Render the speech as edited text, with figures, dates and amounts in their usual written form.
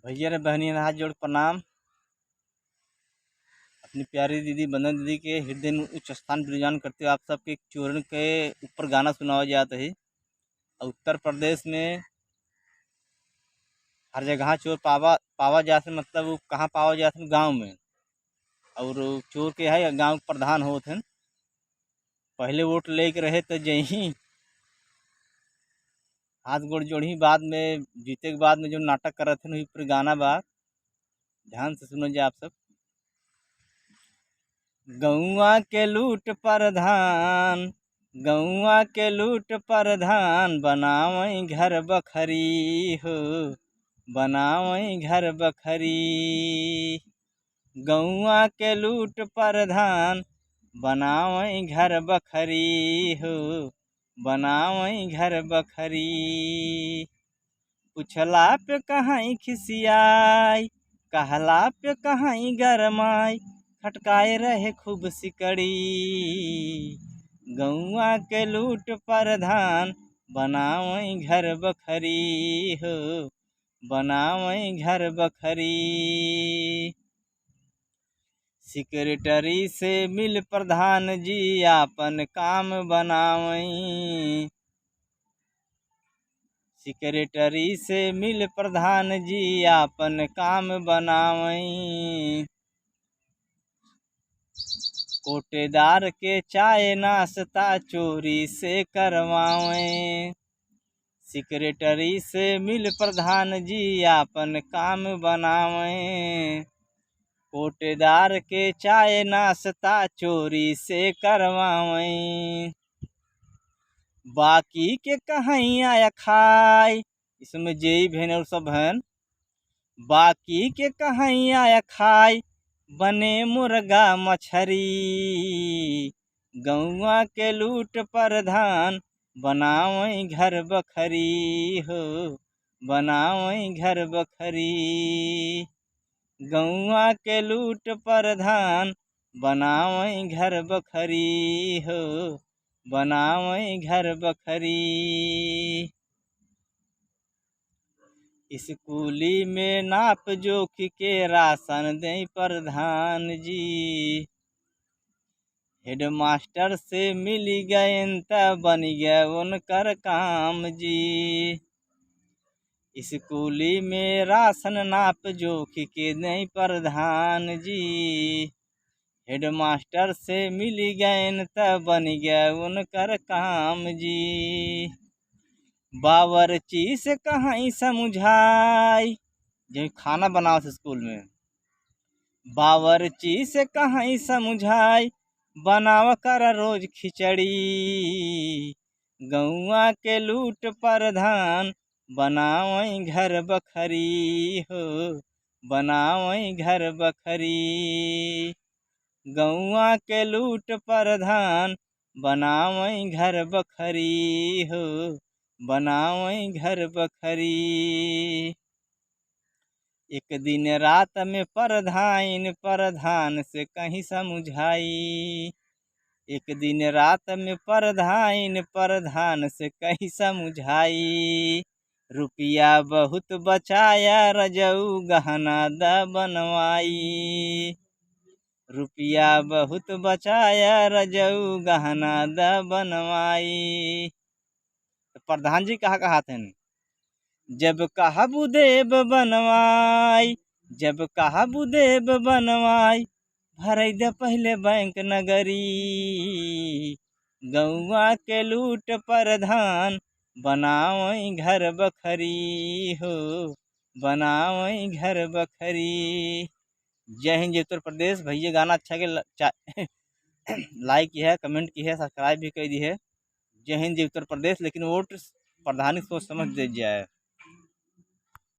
भैया रे बहनी हाथ जोड़ प्रणाम। अपनी प्यारी दीदी बंदन दीदी के हृदय में उच्च स्थान प्रदान करते हुए आप सबके चोरन के ऊपर गाना सुनाया जाता है। और उत्तर प्रदेश में हर जगह चोर पावा पावा जाते, मतलब वो कहाँ पावा जाते गांव में। और वो चोर के है गांव के प्रधान होते हैं। पहले वोट लेके रहे तो जही हाथ गोड़ जोड़ी, बाद में जीते के बाद में जो नाटक करते हैं वही पर गाना बा। ध्यान से सुनो जी आप सब। गौआ के लूट प्रधान, गौआ के लूट प्रधान, बनावई घर बखरी हो, बनावई घर बखरी। गौआ के लूट प्रधान, बनावई घर बखरी हो, बनावई घर बखरी। पुछला पे कहीं खिसियाई, कहला पे कहीं गरमाई, खटकाए रहे खूब सिकड़ी। गौआ के लूट प्रधान, बनावई घर बखरी हो, बनावई घर बखरी। सेक्रेटरी से मिल प्रधान जी, आपन काम बनावई। सेक्रेटरी से मिल प्रधान जी, आपन काम बनावई। कोटेदार के चाय नाश्ता चोरी से करवावें। सेक्रेटरी से मिल प्रधान जी, आपन काम बनावें। कोटेदार के चाय नाश्ता चोरी से करवावें। बाकी के कहीं आया खाई, इसमें जेई बहन और सब बहन। बाकी के कहीं आया खाई, बने मुर्गा मछरी। गौआ के लूट प्रधान, बनावई घर बखरी हो, बनावई घर बखरी। गौआ के लूट प्रधान, बनावई घर बखरी हो, बनावई घर बखरी। स्कूली में नाप जोख के राशन दे प्रधान जी। हेडमास्टर से मिल गए त बन गए उनकर काम जी। स्कूली में राशन नाप जोख के दे प्रधान जी। हेडमास्टर से मिल गए त बन गए उनकर काम जी। बावर्ची से कहीं समझाई, जो खाना बनाओ स्कूल में। बावर्ची से कहीं समझाई, बनाव कर रोज खिचड़ी। गौआ के लूट प्रधान, बनावई घर बखरी हो, बनावई घर बखरी। गौआ के लूट प्रधान, बनावई घर बखरी हो, बनावई घर बखरी। एक दिन रात में प्रधान प्रधान से कहीं समझाई। एक दिन रात में प्रधान प्रधान से कहीं समझाई। रुपया बहुत बचाया रजऊ गहना द बनवाई। रुपया बहुत बचाया रजऊ गहना द बनवाई। प्रधान जी कहा थे, जब कहा बुदेव बनवाई, जब कहा बुदेव बनवाई, भरई दे पहले बैंक नगरी। गौआ के लूट प्रधान, बनावई घर बखरी हो, बनावई घर बखरी। जय हिंद जय उत्तर प्रदेश। भैया गाना अच्छा के लाइक की है, कमेंट की है, सब्सक्राइब भी कर दी है। जय हिंद जय उत्तर प्रदेश। लेकिन वोट प्रधानी सोच समझ दे जाए।